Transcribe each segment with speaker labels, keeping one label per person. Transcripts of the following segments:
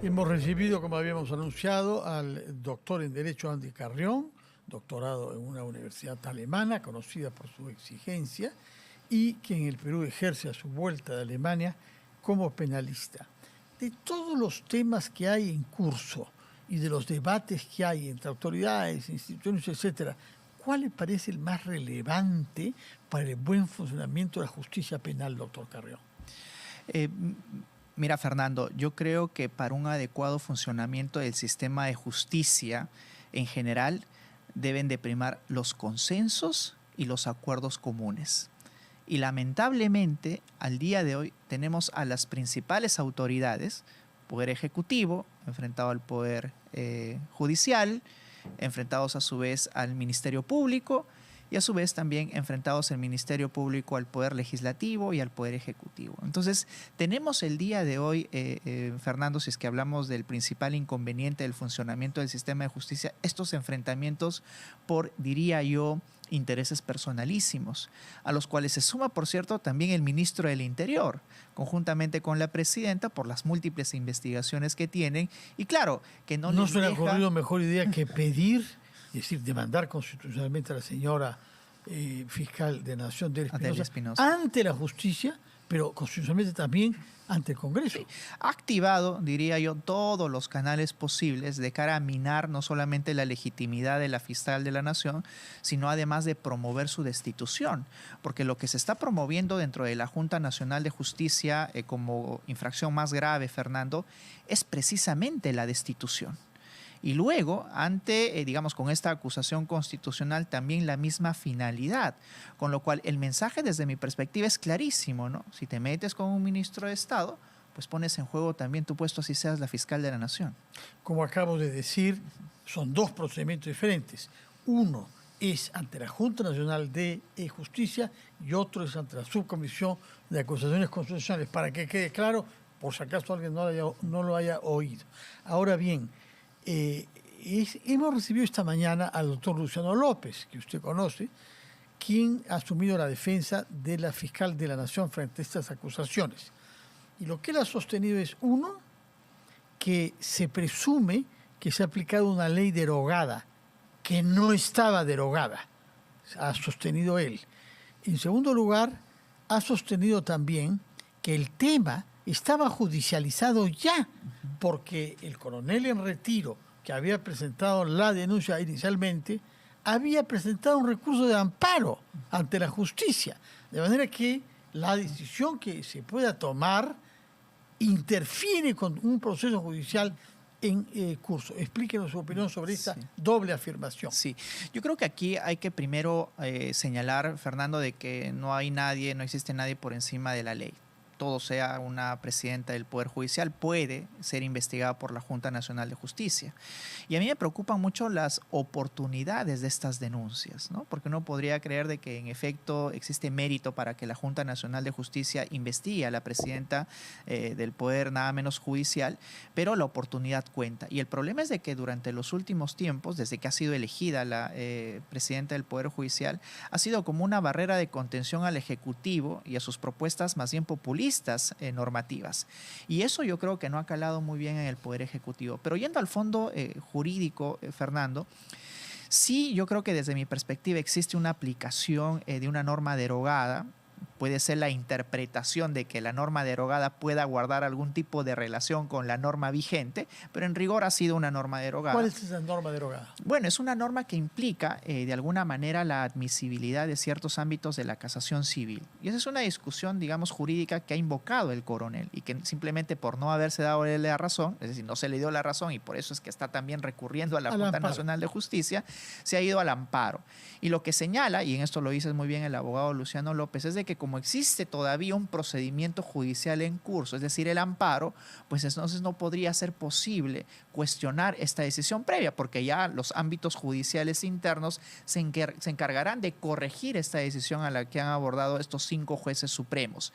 Speaker 1: Hemos recibido, como habíamos anunciado, al doctor en Derecho Andy Carrión, doctorado en una universidad alemana, conocida por su exigencia, y que en el Perú ejerce a su vuelta de Alemania como penalista. De todos los temas que hay en curso y de los debates que hay entre autoridades, instituciones, etcétera, ¿cuál le parece el más relevante para el buen funcionamiento de la justicia penal, doctor Carrión?
Speaker 2: Mira, Fernando, yo creo que para un adecuado funcionamiento del sistema de justicia en general deben de primar los consensos y los acuerdos comunes. Y lamentablemente, al día de hoy, tenemos a las principales autoridades, Poder Ejecutivo, enfrentado al Poder Judicial, enfrentados a su vez al Ministerio Público y a su vez también enfrentados el Ministerio Público al Poder Legislativo y al Poder Ejecutivo. Entonces, tenemos el día de hoy, Fernando, si es que hablamos del principal inconveniente del funcionamiento del sistema de justicia, estos enfrentamientos por, diría yo, intereses personalísimos, a los cuales se suma, por cierto, también el ministro del Interior, conjuntamente con la presidenta, por las múltiples investigaciones que tienen. Y claro, que no les
Speaker 1: se le ha
Speaker 2: deja...
Speaker 1: ocurrido mejor idea que pedir, es decir, demandar constitucionalmente a la señora fiscal de Nación, Delia Espinosa, ante la justicia, pero constitucionalmente también ante el Congreso.
Speaker 2: Sí. Ha activado, diría yo, todos los canales posibles de cara a minar no solamente la legitimidad de la fiscal de la Nación, sino además de promover su destitución. Porque lo que se está promoviendo dentro de la Junta Nacional de Justicia como infracción más grave, Fernando, es precisamente la destitución. Y luego, digamos, con esta acusación constitucional, también la misma finalidad. Con lo cual, el mensaje desde mi perspectiva es clarísimo, ¿no? Si te metes con un ministro de Estado, pues pones en juego también tu puesto, así seas la fiscal de la Nación.
Speaker 1: Como acabo de decir, son dos procedimientos diferentes. Uno es ante la Junta Nacional de Justicia y otro es ante la Subcomisión de Acusaciones Constitucionales. Para que quede claro, por si acaso alguien no lo haya oído. Ahora bien, hemos recibido esta mañana al doctor Luciano López, que usted conoce, quien ha asumido la defensa de la fiscal de la Nación frente a estas acusaciones. Y lo que él ha sostenido es, uno, que se presume que se ha aplicado una ley derogada, que no estaba derogada, ha sostenido él. En segundo lugar, ha sostenido también que el tema estaba judicializado ya, porque el coronel en retiro, que había presentado la denuncia inicialmente, había presentado un recurso de amparo ante la justicia. De manera que la decisión que se pueda tomar interfiere con un proceso judicial en curso. Explíquenos su opinión sobre esta doble afirmación.
Speaker 2: Sí, yo creo que aquí hay que primero señalar, Fernando, de que no existe nadie por encima de la ley. Todo sea una presidenta del Poder Judicial, puede ser investigada por la Junta Nacional de Justicia. Y a mí me preocupan mucho las oportunidades de estas denuncias, ¿no? Porque uno podría creer de que en efecto existe mérito para que la Junta Nacional de Justicia investigue a la presidenta del Poder nada menos judicial, pero la oportunidad cuenta. Y el problema es de que durante los últimos tiempos, desde que ha sido elegida la presidenta del Poder Judicial, ha sido como una barrera de contención al Ejecutivo y a sus propuestas más bien populistas normativas. Y eso yo creo que no ha calado muy bien en el Poder Ejecutivo. Pero yendo al fondo jurídico, Fernando, sí, yo creo que desde mi perspectiva existe una aplicación de una norma derogada. Puede ser la interpretación de que la norma derogada pueda guardar algún tipo de relación con la norma vigente, pero en rigor ha sido una norma derogada.
Speaker 1: ¿Cuál es esa norma derogada?
Speaker 2: Bueno, es una norma que implica de alguna manera la admisibilidad de ciertos ámbitos de la casación civil. Y esa es una discusión, digamos, jurídica que ha invocado el coronel y que simplemente por no haberse dado la razón, es decir, no se le dio la razón y por eso es que está también recurriendo a la Junta Nacional de Justicia, se ha ido al amparo. Y lo que señala, y en esto lo dice muy bien el abogado Luciano López, es de que como existe todavía un procedimiento judicial en curso, es decir, el amparo, pues entonces no podría ser posible cuestionar esta decisión previa, porque ya los ámbitos judiciales internos se encargarán de corregir esta decisión a la que han abordado estos 5 jueces supremos.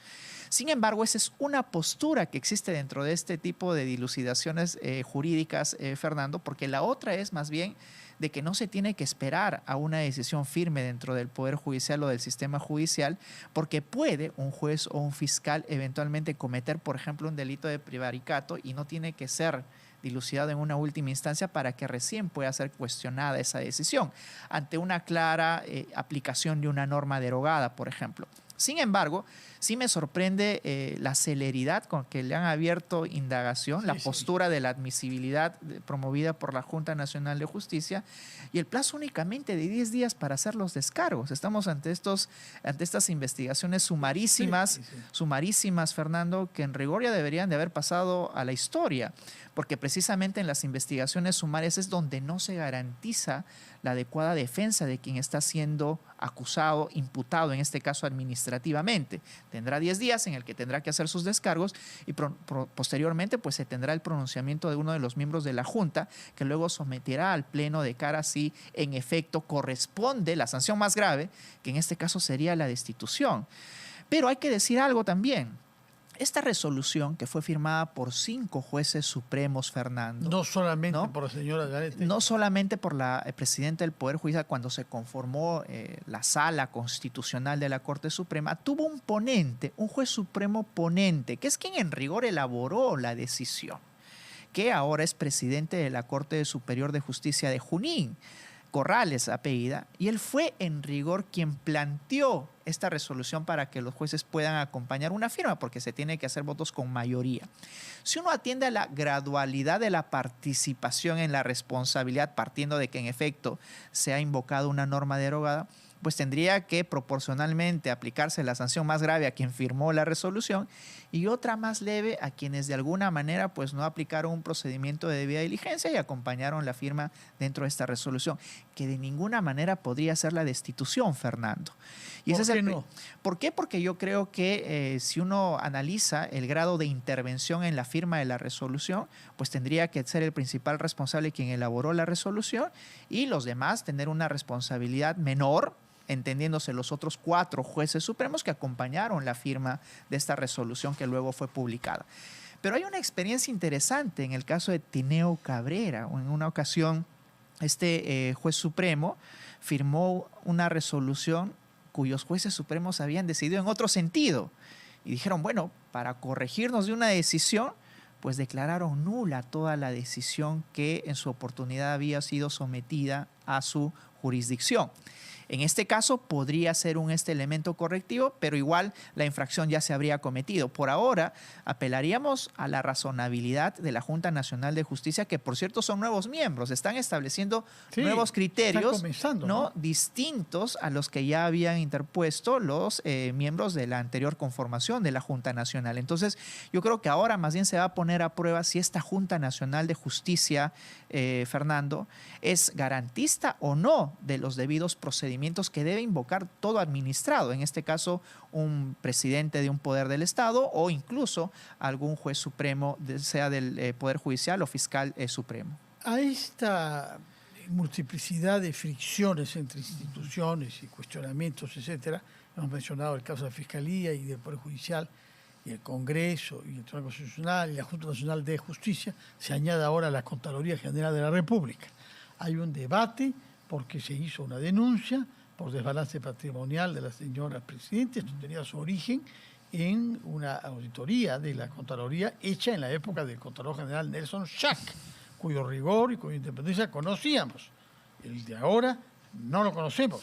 Speaker 2: Sin embargo, esa es una postura que existe dentro de este tipo de dilucidaciones jurídicas, Fernando, porque la otra es más bien de que no se tiene que esperar a una decisión firme dentro del Poder Judicial o del sistema judicial, porque puede un juez o un fiscal eventualmente cometer, por ejemplo, un delito de prevaricato y no tiene que ser dilucidado en una última instancia para que recién pueda ser cuestionada esa decisión ante una clara aplicación de una norma derogada, por ejemplo. Sin embargo, sí me sorprende la celeridad con que le han abierto indagación, la postura de la admisibilidad promovida por la Junta Nacional de Justicia y el plazo únicamente de 10 días para hacer los descargos. Estamos ante estas investigaciones sumarísimas, sumarísimas, Fernando, que en rigor ya deberían de haber pasado a la historia, porque precisamente en las investigaciones sumarias es donde no se garantiza la adecuada defensa de quien está siendo acusado, imputado, en este caso administrativamente. Tendrá 10 días en el que tendrá que hacer sus descargos y posteriormente pues se tendrá el pronunciamiento de uno de los miembros de la Junta, que luego someterá al Pleno de cara a si en efecto corresponde la sanción más grave, que en este caso sería la destitución. Pero hay que decir algo también. Esta resolución, que fue firmada por 5 jueces supremos, Fernando.
Speaker 1: No solamente por la señora Garete.
Speaker 2: No solamente por la presidenta del Poder Judicial cuando se conformó la Sala Constitucional de la Corte Suprema, tuvo un ponente, un juez supremo ponente, que es quien en rigor elaboró la decisión, que ahora es presidente de la Corte Superior de Justicia de Junín, Corrales apellida, y él fue en rigor quien planteó esta resolución para que los jueces puedan acompañar una firma, porque se tiene que hacer votos con mayoría. Si uno atiende a la gradualidad de la participación en la responsabilidad, partiendo de que en efecto se ha invocado una norma derogada, pues tendría que proporcionalmente aplicarse la sanción más grave a quien firmó la resolución y otra más leve a quienes de alguna manera pues no aplicaron un procedimiento de debida diligencia y acompañaron la firma dentro de esta resolución, que de ninguna manera podría ser la destitución, Fernando. Y
Speaker 1: ¿Por qué no?
Speaker 2: ¿Por qué? Porque yo creo que si uno analiza el grado de intervención en la firma de la resolución, pues tendría que ser el principal responsable quien elaboró la resolución y los demás tener una responsabilidad menor, entendiéndose los otros 4 jueces supremos que acompañaron la firma de esta resolución que luego fue publicada. Pero hay una experiencia interesante en el caso de Tineo Cabrera. En una ocasión, este juez supremo firmó una resolución cuyos jueces supremos habían decidido en otro sentido. Y dijeron, bueno, para corregirnos de una decisión, pues declararon nula toda la decisión que en su oportunidad había sido sometida a su jurisdicción. En este caso podría ser este elemento correctivo, pero igual la infracción ya se habría cometido. Por ahora apelaríamos a la razonabilidad de la Junta Nacional de Justicia, que por cierto son nuevos miembros, están estableciendo nuevos criterios, ¿no? Distintos a los que ya habían interpuesto los miembros de la anterior conformación de la Junta Nacional. Entonces yo creo que ahora más bien se va a poner a prueba si esta Junta Nacional de Justicia, Fernando, es garantista o no de los debidos procedimientos que debe invocar todo administrado, en este caso un presidente de un poder del Estado o incluso algún juez supremo, sea del Poder Judicial o fiscal supremo.
Speaker 1: A esta multiplicidad de fricciones entre instituciones y cuestionamientos, etcétera, hemos mencionado el caso de la Fiscalía y del Poder Judicial y el Congreso y el Tribunal Constitucional y la Junta Nacional de Justicia, se añade ahora la Contraloría General de la República. Hay un debate porque se hizo una denuncia por desbalance patrimonial de la señora presidenta. Esto tenía su origen en una auditoría de la Contraloría hecha en la época del Contralor General Nelson Schack, cuyo rigor y cuya independencia conocíamos. El de ahora no lo conocemos.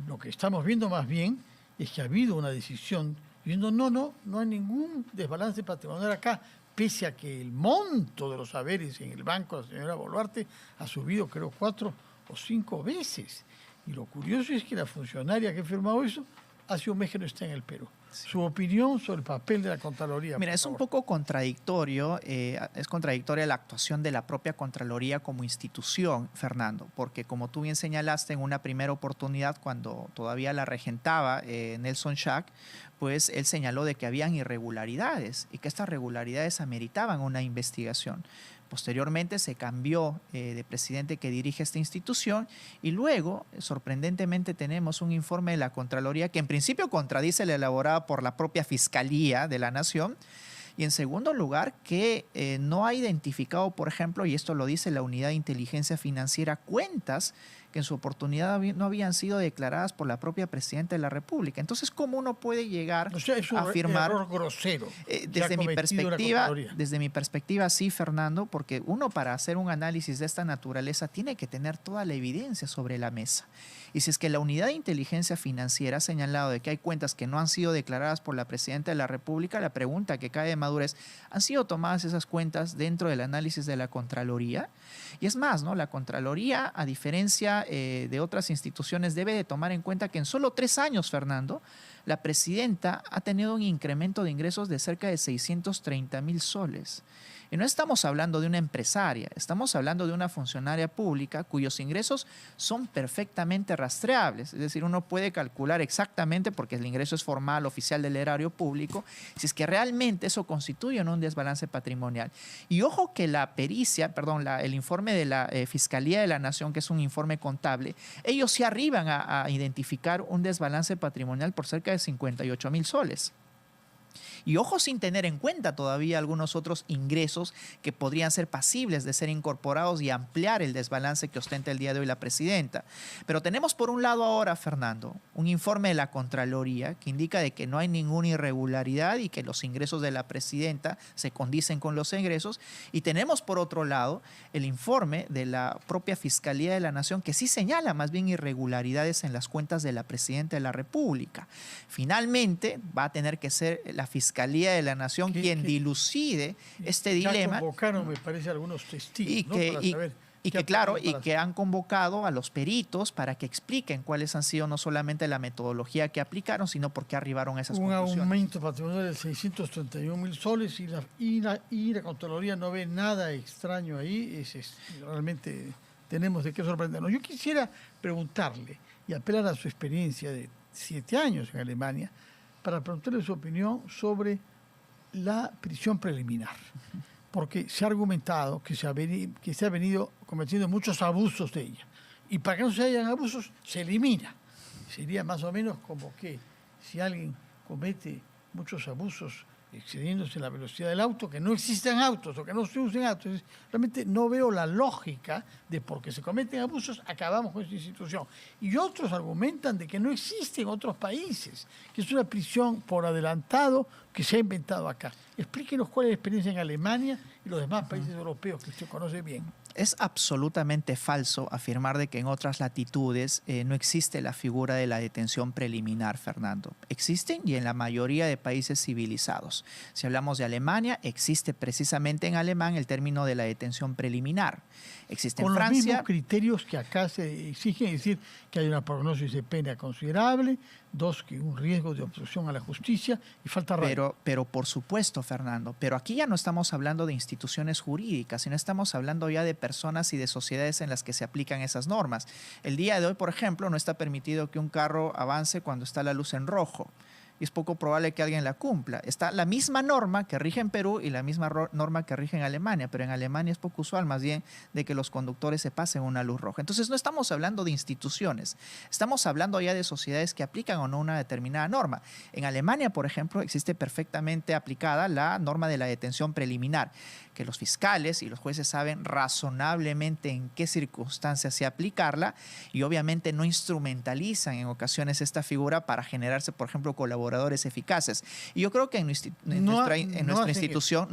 Speaker 1: Lo que estamos viendo más bien es que ha habido una decisión diciendo no hay ningún desbalance patrimonial acá, pese a que el monto de los saberes en el banco de la señora Boluarte ha subido, creo, 4 o 5 veces. Y lo curioso es que la funcionaria que ha firmado eso hace un mes que no está en el Perú. Sí. Su opinión sobre el papel de la Contraloría.
Speaker 2: Mira, es un poco contradictorio, es contradictoria la actuación de la propia Contraloría como institución, Fernando, porque como tú bien señalaste en una primera oportunidad, cuando todavía la regentaba Nelson Schack, pues él señaló de que habían irregularidades y que estas regularidades ameritaban una investigación. Posteriormente se cambió de presidente que dirige esta institución y luego, sorprendentemente, tenemos un informe de la Contraloría que en principio contradice la elaborada por la propia Fiscalía de la Nación Y en segundo lugar, que no ha identificado, por ejemplo, y esto lo dice la Unidad de Inteligencia Financiera, cuentas que en su oportunidad no habían sido declaradas por la propia Presidenta de la República. Entonces, ¿cómo uno puede llegar a afirmar?
Speaker 1: Error grosero.
Speaker 2: Desde mi perspectiva, sí, Fernando, porque uno para hacer un análisis de esta naturaleza tiene que tener toda la evidencia sobre la mesa. Y si es que la Unidad de Inteligencia Financiera ha señalado de que hay cuentas que no han sido declaradas por la Presidenta de la República, la pregunta que cae de madura es, ¿han sido tomadas esas cuentas dentro del análisis de la Contraloría? Y es más, ¿no? La Contraloría, a diferencia de otras instituciones, debe de tomar en cuenta que en solo 3 años, Fernando, la Presidenta ha tenido un incremento de ingresos de cerca de 630,000 soles. Y no estamos hablando de una empresaria, estamos hablando de una funcionaria pública cuyos ingresos son perfectamente rastreables. Es decir, uno puede calcular exactamente, porque el ingreso es formal, oficial del erario público, si es que realmente eso constituye un desbalance patrimonial. Y ojo que la pericia, el informe de la Fiscalía de la Nación, que es un informe contable, ellos sí arriban a identificar un desbalance patrimonial por cerca de 58,000 soles. Y ojo, sin tener en cuenta todavía algunos otros ingresos que podrían ser pasibles de ser incorporados y ampliar el desbalance que ostenta el día de hoy la Presidenta. Pero tenemos por un lado ahora, Fernando, un informe de la Contraloría que indica de que no hay ninguna irregularidad y que los ingresos de la Presidenta se condicen con los ingresos. Y tenemos por otro lado el informe de la propia Fiscalía de la Nación que sí señala más bien irregularidades en las cuentas de la Presidenta de la República. Finalmente va a tener que ser la Fiscalía de la Nación quien dilucide este dilema.
Speaker 1: Ya convocaron, me parece, algunos testigos,
Speaker 2: que han convocado a los peritos para que expliquen cuáles han sido no solamente la metodología que aplicaron, sino por qué arribaron a esas conclusiones.
Speaker 1: Un aumento patrimonial de 631,000 soles y la Contraloría no ve nada extraño ahí. Realmente tenemos de qué sorprendernos. Yo quisiera preguntarle y apelar a su experiencia de 7 años en Alemania para preguntarle su opinión sobre la prisión preliminar. Porque se ha argumentado que se ha venido cometiendo muchos abusos de ella. Y para que no se hayan abusos, se elimina. Sería más o menos como que si alguien comete muchos abusos excediéndose la velocidad del auto, que no existan autos o que no se usen autos. Realmente no veo la lógica de porque se cometen abusos acabamos con esta institución. Y otros argumentan de que no existe en otros países, que es una prisión por adelantado que se ha inventado acá. Explíquenos cuál es la experiencia en Alemania y los demás países europeos que usted conoce bien.
Speaker 2: Es absolutamente falso afirmar de que en otras latitudes no existe la figura de la detención preliminar, Fernando. Existen y en la mayoría de países civilizados. Si hablamos de Alemania, existe precisamente en alemán el término de la detención preliminar. Existe en Francia.
Speaker 1: Con los mismos criterios que acá se exigen, es decir, que hay una prognosis de pena considerable, 2, que un riesgo de obstrucción a la justicia y falta radio.
Speaker 2: Pero por supuesto, Fernando, pero aquí ya no estamos hablando de instituciones jurídicas, sino estamos hablando ya de personas y de sociedades en las que se aplican esas normas. El día de hoy, por ejemplo, no está permitido que un carro avance cuando está la luz en rojo. Y es poco probable que alguien la cumpla. Está la misma norma que rige en Perú y la misma norma que rige en Alemania, pero en Alemania es poco usual más bien de que los conductores se pasen una luz roja. Entonces no estamos hablando de instituciones, estamos hablando ya de sociedades que aplican o no una determinada norma. En Alemania, por ejemplo, existe perfectamente aplicada la norma de la detención preliminar, que los fiscales y los jueces saben razonablemente en qué circunstancias se aplicarla y obviamente no instrumentalizan en ocasiones esta figura para generarse, por ejemplo, colaboradores eficaces. Y yo creo que en nuestra institución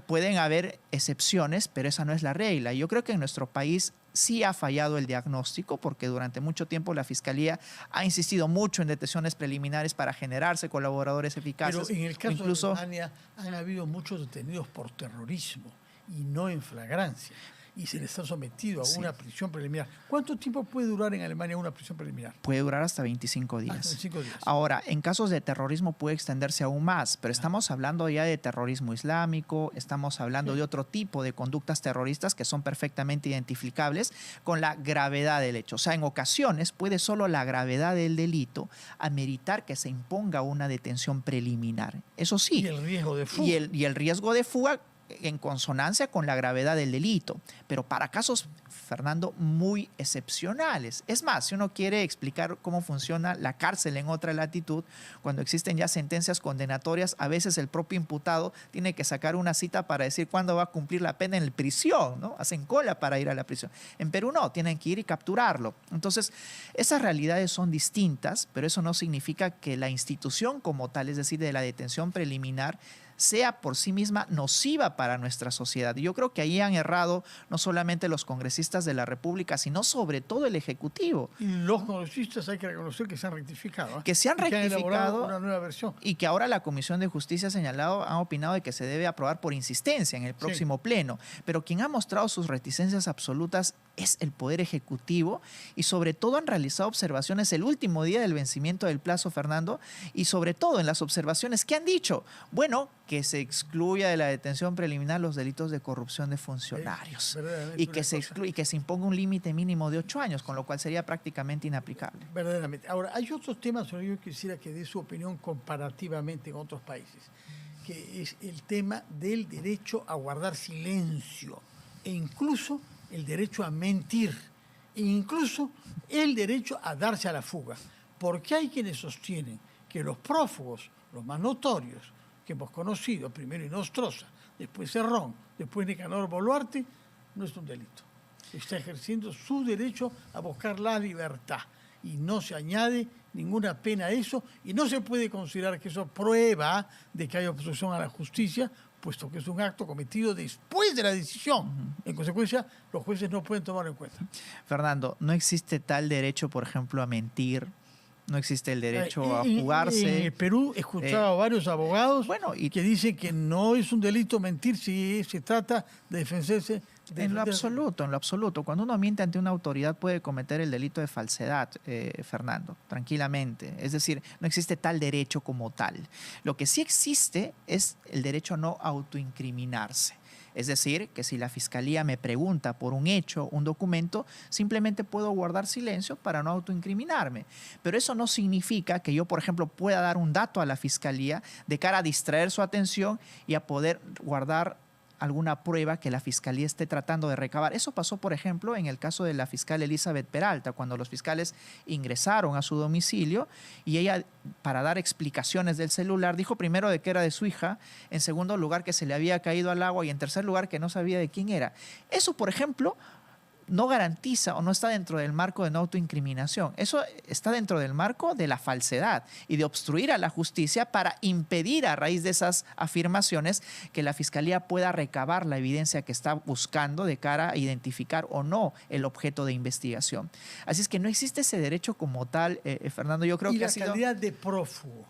Speaker 2: pueden haber excepciones, pero esa no es la regla. Yo creo que en nuestro país sí ha fallado el diagnóstico porque durante mucho tiempo la Fiscalía ha insistido mucho en detenciones preliminares para generarse colaboradores eficaces.
Speaker 1: Pero en el caso de Alemania han habido muchos detenidos por terrorismo y no en flagrancia. Y se les ha sometido a una prisión preliminar. ¿Cuánto tiempo puede durar en Alemania una prisión preliminar?
Speaker 2: Puede durar hasta 25 días.
Speaker 1: 25 días.
Speaker 2: Ahora, en casos de terrorismo puede extenderse aún más, pero estamos hablando ya de terrorismo islámico, estamos hablando de otro tipo de conductas terroristas que son perfectamente identificables con la gravedad del hecho. O sea, en ocasiones puede solo la gravedad del delito ameritar que se imponga una detención preliminar. Eso sí.
Speaker 1: Y el riesgo de fuga.
Speaker 2: Y el riesgo de fuga en consonancia con la gravedad del delito, pero para casos, Fernando, muy excepcionales. Es más, si uno quiere explicar cómo funciona la cárcel en otra latitud, cuando existen ya sentencias condenatorias, a veces el propio imputado tiene que sacar una cita para decir cuándo va a cumplir la pena en la prisión, ¿no? Hacen cola para ir a la prisión. En Perú no, tienen que ir y capturarlo. Entonces, esas realidades son distintas, pero eso no significa que la institución como tal, es decir, de la detención preliminar, sea por sí misma nociva para nuestra sociedad. Y yo creo que ahí han errado no solamente los congresistas de la República, sino sobre todo el Ejecutivo.
Speaker 1: Y los congresistas hay que reconocer que se han rectificado.
Speaker 2: Que se han rectificado
Speaker 1: una nueva versión.
Speaker 2: Y que ahora la Comisión de Justicia han opinado de que se debe aprobar por insistencia en el próximo pleno. Pero quien ha mostrado sus reticencias absolutas es el Poder Ejecutivo y sobre todo han realizado observaciones el último día del vencimiento del plazo, Fernando, y sobre todo en las observaciones que han dicho, bueno, que se excluya de la detención preliminar los delitos de corrupción de funcionarios y que se imponga un límite mínimo de 8 años, con lo cual sería prácticamente inaplicable.
Speaker 1: Verdaderamente. Ahora, hay otros temas sobre los que yo quisiera que dé su opinión comparativamente en otros países, que es el tema del derecho a guardar silencio e incluso el derecho a mentir e incluso el derecho a darse a la fuga. Porque hay quienes sostienen que los prófugos, los más notorios, que hemos conocido, primero Inostroza, después Cerrón, después Nicanor Boluarte, no es un delito. Está ejerciendo su derecho a buscar la libertad y no se añade ninguna pena a eso y no se puede considerar que eso prueba de que hay obstrucción a la justicia, puesto que es un acto cometido después de la decisión. En consecuencia, los jueces no pueden tomarlo en cuenta.
Speaker 2: Fernando, no existe tal derecho, por ejemplo, a mentir. No existe el derecho a fugarse.
Speaker 1: En Perú he escuchado a varios abogados que dicen que no es un delito mentir si se trata de defenderse.
Speaker 2: En lo absoluto. Cuando uno miente ante una autoridad puede cometer el delito de falsedad, Fernando, tranquilamente. Es decir, no existe tal derecho como tal. Lo que sí existe es el derecho a no autoincriminarse. Es decir, que si la fiscalía me pregunta por un hecho, un documento, simplemente puedo guardar silencio para no autoincriminarme. Pero eso no significa que yo, por ejemplo, pueda dar un dato a la fiscalía de cara a distraer su atención y a poder guardar alguna prueba que la fiscalía esté tratando de recabar. Eso pasó, por ejemplo, en el caso de la fiscal Elizabeth Peralta, cuando los fiscales ingresaron a su domicilio y ella, para dar explicaciones del celular, dijo primero de que era de su hija, en segundo lugar que se le había caído al agua y en tercer lugar que no sabía de quién era. Eso, por ejemplo, no garantiza o no está dentro del marco de no autoincriminación. Eso está dentro del marco de la falsedad y de obstruir a la justicia para impedir a raíz de esas afirmaciones que la fiscalía pueda recabar la evidencia que está buscando de cara a identificar o no el objeto de investigación. Así es que no existe ese derecho como tal, Fernando. Yo creo que
Speaker 1: la calidad de prófugo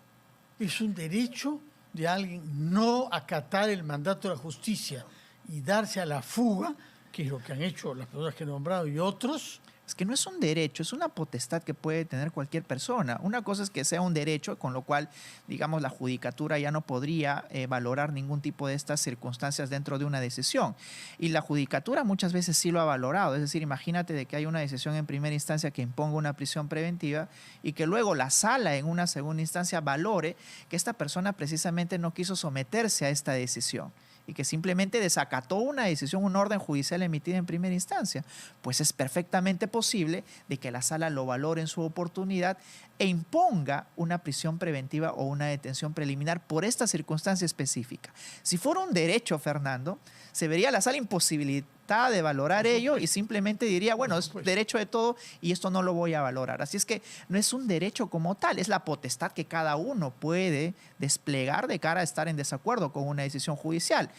Speaker 1: es un derecho de alguien no acatar el mandato de la justicia y darse a la fuga, que es lo que han hecho las personas que he nombrado y otros.
Speaker 2: Es que no es un derecho, es una potestad que puede tener cualquier persona. Una cosa es que sea un derecho, con lo cual, digamos, la judicatura ya no podría valorar ningún tipo de estas circunstancias dentro de una decisión. Y la judicatura muchas veces sí lo ha valorado. Es decir, imagínate de que hay una decisión en primera instancia que imponga una prisión preventiva y que luego la sala en una segunda instancia valore que esta persona precisamente no quiso someterse a esta decisión y que simplemente desacató una decisión, una orden judicial emitida en primera instancia, pues es perfectamente posible de que la sala lo valore en su oportunidad e imponga una prisión preventiva o una detención preliminar por esta circunstancia específica. Si fuera un derecho, Fernando, se vería la sala imposibilitada de valorar ello y simplemente diría, bueno, es derecho de todo y esto no lo voy a valorar. Así es que no es un derecho como tal, es la potestad que cada uno puede desplegar de cara a estar en desacuerdo con una decisión judicial,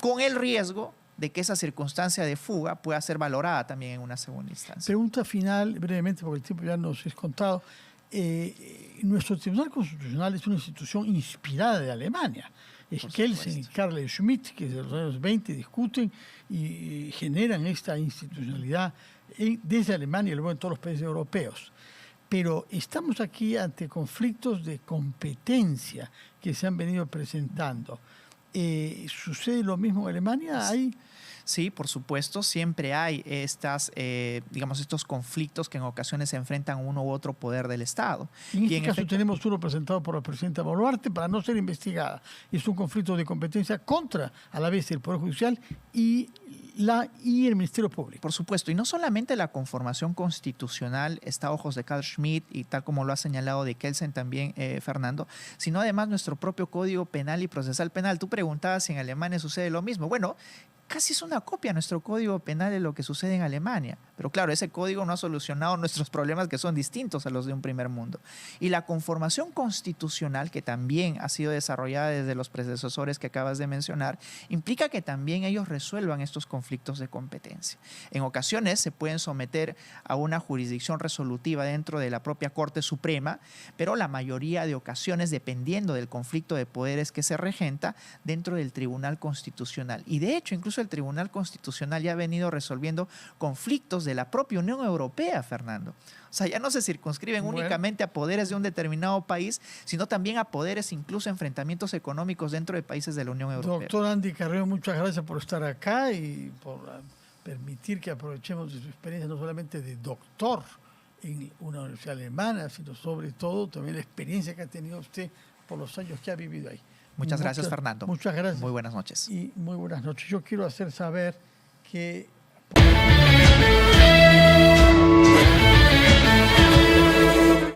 Speaker 2: con el riesgo de que esa circunstancia de fuga pueda ser valorada también en una segunda instancia.
Speaker 1: Pregunta final, brevemente, porque el tiempo ya nos es contado. Nuestro Tribunal Constitucional es una institución inspirada de Alemania. Kelsen y Carl Schmitt, que desde los años 20 discuten y generan esta institucionalidad desde Alemania y luego en todos los países europeos. Pero estamos aquí ante conflictos de competencia que se han venido presentando. ¿Sucede lo mismo en Alemania?
Speaker 2: Sí, por supuesto, siempre hay digamos, estos conflictos que en ocasiones se enfrentan a uno u otro poder del Estado.
Speaker 1: En este caso tenemos uno presentado por la presidenta Boluarte para no ser investigada. Es un conflicto de competencia contra, a la vez, el Poder Judicial y el Ministerio Público.
Speaker 2: Por supuesto, y no solamente la conformación constitucional está a ojos de Carl Schmitt y tal como lo ha señalado de Kelsen también, Fernando, sino además nuestro propio Código Penal y Procesal Penal. Tú preguntabas si en Alemania sucede lo mismo. Bueno, casi es una copia nuestro Código Penal de lo que sucede en Alemania. Pero claro, ese código no ha solucionado nuestros problemas que son distintos a los de un primer mundo. Y la conformación constitucional, que también ha sido desarrollada desde los predecesores que acabas de mencionar, implica que también ellos resuelvan estos conflictos de competencia. En ocasiones se pueden someter a una jurisdicción resolutiva dentro de la propia Corte Suprema, pero la mayoría de ocasiones, dependiendo del conflicto de poderes que se regenta, dentro del Tribunal Constitucional. Y de hecho, incluso el Tribunal Constitucional ya ha venido resolviendo conflictos de la propia Unión Europea, Fernando. O sea, ya no se circunscriben únicamente a poderes de un determinado país, sino también a poderes, incluso enfrentamientos económicos dentro de países de la Unión Europea.
Speaker 1: Doctor Andy Carrero, muchas gracias por estar acá y por permitir que aprovechemos de su experiencia, no solamente de doctor en una universidad alemana, sino sobre todo también la experiencia que ha tenido usted por los años que ha vivido ahí.
Speaker 2: Muchas gracias, Fernando.
Speaker 1: Muchas gracias.
Speaker 2: Muy buenas noches.
Speaker 1: Y muy buenas noches. Yo quiero hacer saber que